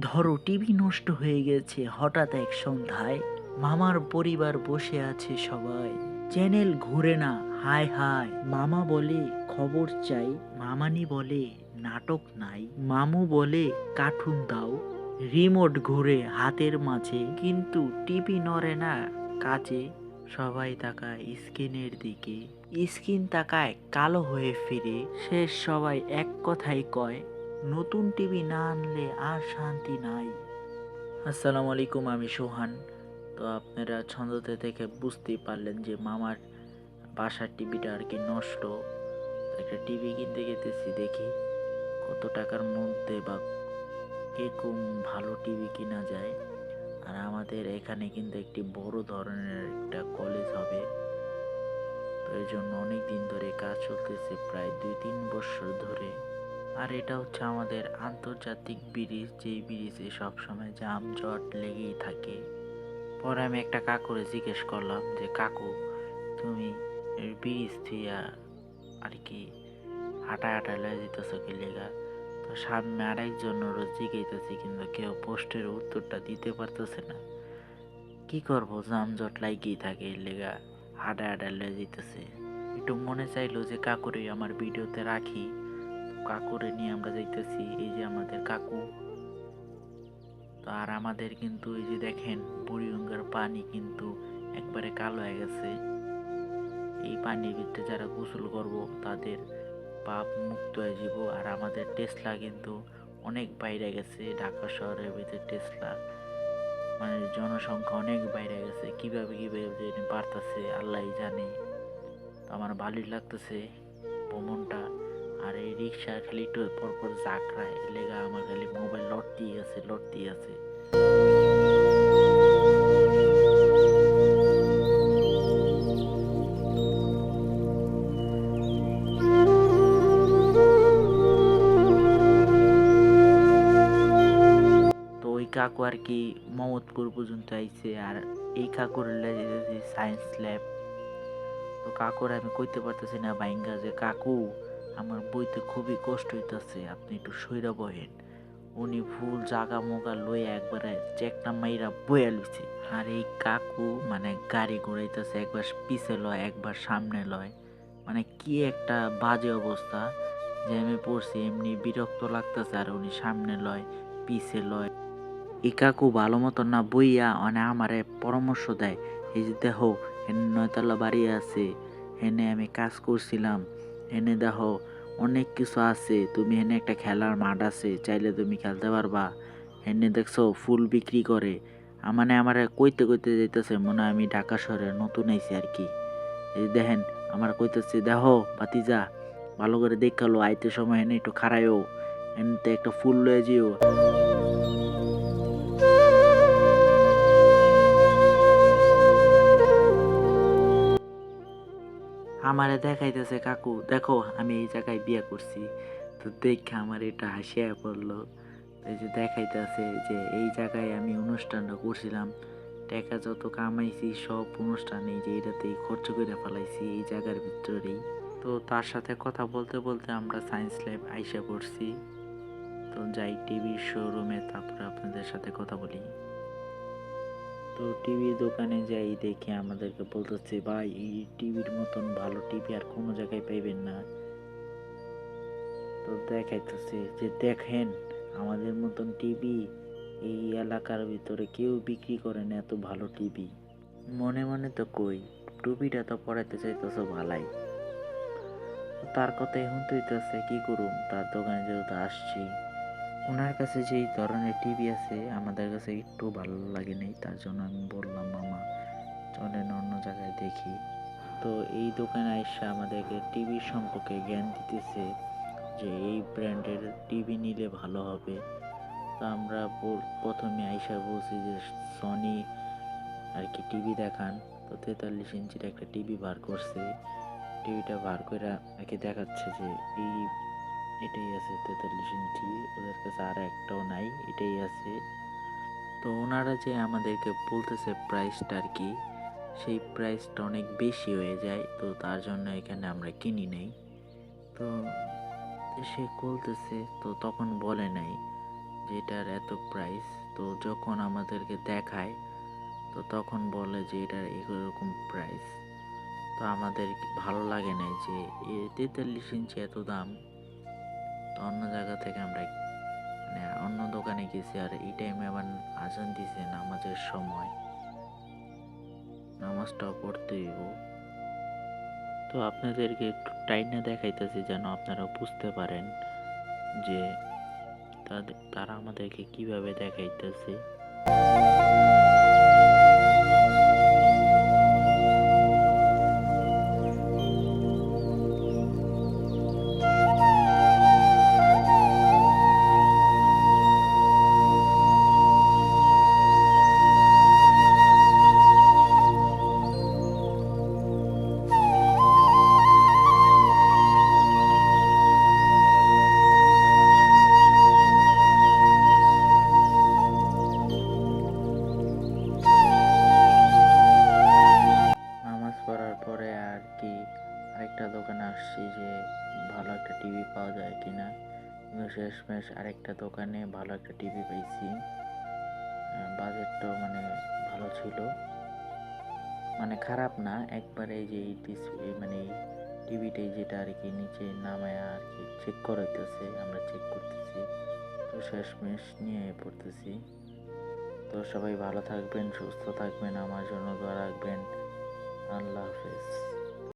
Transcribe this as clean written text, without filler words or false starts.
ধরো টিভি নষ্ট হয়ে গেছে হঠাৎ এক সন্ধ্যায়। মামার পরিবার বসে আছে সবাই, চ্যানেল ঘুরে না। হায় হায়, মামা বলে খবর চাই, মামানি বলে নাটক নাই, মামু বলে কার্টুন দাও। রিমোট ঘুরে হাতের মাঝে, কিন্তু টিভি নড়ে না কাজে। সবাই তাকায় স্ক্রিনের দিকে, স্ক্রিন তাকায় কালো হয়ে ফিরে। শেষ সবাই এক কথাই কয়, নতুন টিভি না আনলে আর শান্তি নাই। আসসালামু আলাইকুম, আমি সোহান। তো আপনারা ছন্দতে থেকে বুঝতেই পারলেন যে মামার বাসার টিভিটা আর কি নষ্ট। একটা টিভি কিনতে গেতেছি, দেখি কত টাকার মধ্যে বা কিরকম ভালো টিভি কিনা যায়। আর আমাদের এখানে কিন্তু একটি বড় ধরনের একটা কলেজ হবে, তো এই জন্য অনেক দিন ধরে কাজ চলতেছে, প্রায় 2-3 বছর ধরে। আর এটা হচ্ছে আমাদের আন্তর্জাতিক ব্রিজ, যেই ব্রিজে সবসময় যানজট লেগেই থাকে। পরে আমি একটা কাকুরে জিজ্ঞেস করলাম যে, কাকু তুমি এই ব্রিজ থিয়া আর কি হাঁটা হাঁটা লয়ে যেতেছো কি লেগা? তো সামনে আরেকজনেরও জিজ্ঞাইতেছি, কিন্তু কেউ পোস্টের উত্তরটা দিতে পারতেছে না। কি করব, যানজট লাগিয়েই থাকে, এর লেগা হাঁটা হাঁটা লয়ে যেতেছে। একটু মনে চাইলো যে কাকুরে আমার ভিডিওতে রাখি। কাকুরে নিয়ে আমরা যাইতেছি, এই যে আমাদের কাকু। তো আর আমাদের কিন্তু এই যে দেখেন বুড়িগঙ্গার পানি কিন্তু একবারে কালো হয়ে গেছে। এই পানির ভিতরে যারা গোসল করব তাদের পাপ মুক্ত হয়ে যাব। আর আমাদের টেসলা কিন্তু অনেক বাইরে গেছে, ঢাকা শহরের ভিতরে টেসলা মানে জনসংখ্যা অনেক বাইরে গেছে। কিভাবে কিভাবে বাড়তেছে আল্লাহই জানে। তো আমার ভালোই লাগতেছে ভ্রমণটা। আর এই রিক্সা খালি একটু পরপর জাকড়ায়, লেগা আমার খালি মোবাইল লড়তেই আছে লড়তেই আছে। তো ওই কাকু আর কি মোহাম্মদপুর পর্যন্ত আইছে, আর এই কাকুর সায়েন্স ল্যাব। তো কাকুর আমি কইতে পারতেছি না বাইঙ্গা যে, কাকু আমার বইতে খুবই কষ্ট হইতেছে, আপনি একটু সইরা বহেন। উনি ফুল জাগা মোগা লইয়া একবারে চেকটা মাইরা বইয়া লইছে। আর এই কাকু মানে গাড়ি ঘুরাইতেছে, একবার পিছে লয় একবার সামনে লয়, মানে কি একটা বাজে অবস্থা। যে আমি পড়ছি এমনি বিরক্ত লাগতেছে, আর উনি সামনে লয় পিছে লয়। এই কাকু ভালো মতো না বইয়া মানে আমারে পরামর্শ দেয়, এই যে দেখো এনে 9 তলা বাড়ি আছে, এনে আমি কাজ করছিলাম, এনে দেখো অনেক কিছু আছে, তুমি এনে একটা খেলার মাঠ আছে, চাইলে তুমি খেলতে পারবা, এনে দেখছো ফুল বিক্রি করে। মানে আমারে কইতে কইতে যাইতেছে, মনে হয় আমি ঢাকা শহরে নতুন আইছি আর কি। এই দেখেন আমার কইতেছে, দেখো ভাতিজা ভালো করে দেখালো, আইতে সময় এনে একটু খাড়ায়ও, এনতে একটা ফুল লয়ে যেও। আমারে দেখাইতেছে, কাকু দেখো আমি এই জায়গায় বিয়ে করছি। তো দেখে আমার এটা হাসিয়া পড়লো। এই যে দেখাইতেছে যে এই জায়গায় আমি অনুষ্ঠানটা করছিলাম, টাকা যত কামাইছি সব অনুষ্ঠানে যে এটাতেই খরচ করে ফেলাইছি এই জায়গার ভিতরেই। তো তার সাথে কথা বলতে বলতে আমরা সায়েন্স ল্যাব আইসা পড়ছি। তো যাই টিভির শোরুমে, তারপরে আপনাদের সাথে কথা বলি। তো টিভির দোকানে যাই, দেখে আমাদেরকে বলতেছে, ভাই এই টিভির মতন ভালো টিভি আর কোনো জায়গায় পাইবেন না। তো দেখাইতেছে যে দেখেন আমাদের মতন টিভি এই এলাকার ভিতরে কেউ বিক্রি করে না, এত ভালো টিভি। মনে মনে তো কই, টুপিটা তো পড়াইতে চাইতেছ ভালাই। তার কথাই শুনতে হইতেছে, কি করুম, তার দোকানে যেহেতু আসছি। ওনার কাছে যেই ধরনের টিভি আছে আমাদের কাছে একটু ভালো লাগে নাই, তার জন্য আমি বললাম, মামা চলেন অন্য জায়গায় দেখি। তো এই দোকানে আইসা আমাদেরকে টিভির সম্পর্কে জ্ঞান দিতেছে যে এই ব্র্যান্ডের টিভি নিলে ভালো হবে। তো আমরা প্রথমে আইসা বলছি যে সনি আর কি টিভি দেখান। তো 43 ইঞ্চির একটা টিভি বার করছে, টিভিটা বার করে নাকি দেখাচ্ছে যে এই এটাই আছে 43 ইঞ্চি, ওদের কাছে আর একটাও নাই, এটাই আছে। তো ওনারা যে আমাদেরকে বলতেছে প্রাইসটা আর কি, সেই প্রাইসটা অনেক বেশি হয়ে যায়, তো তার জন্য এখানে আমরা কিনি নেই। তো সে বলতেছে, তো তখন বলে নাই যেটার এত প্রাইস। তো যখন আমাদেরকে দেখায় তো তখন বলে যে এটার এরকম প্রাইস। তো আমাদের ভালো লাগে নাই যে 43 ইঞ্চি এত দাম। তো অন্য জায়গা থেকে আমরা মানে অন্য দোকানে গেছি, আর এই টাইমে আবার আজান দিছে নামাজের সময়, নামাজটাও পড়তে হইব। তো আপনাদেরকে একটু টাইনা দেখাইতেছি যেন আপনারা বুঝতে পারেন যে তারা আমাদেরকে কিভাবে দেখাইতেছে। নামাজ পড়ার পরে আর কি আরেকটা দোকানে আসছি যে ভালো একটা টিভি পাওয়া যায় কিনা, কিন্তু শেষমেশ আরেকটা দোকানে ভালো একটা টিভি পাইছি। বাজেটটাও মানে ভালো ছিল, মানে খারাপ না একবারে। এই যে এই ডিসপ্লে মানে এই টিভিটাই যেটা আর কি নিচে নামায় আর কি চেক করাইতেছে, আমরা চেক করতেছি। তো শেষমেশ নিয়ে পড়তেছি। তো সবাই ভালো থাকবেন, সুস্থ থাকবেন, আমার জন্য দোয়া রাখবেন। আল্লাহ হাফেজ।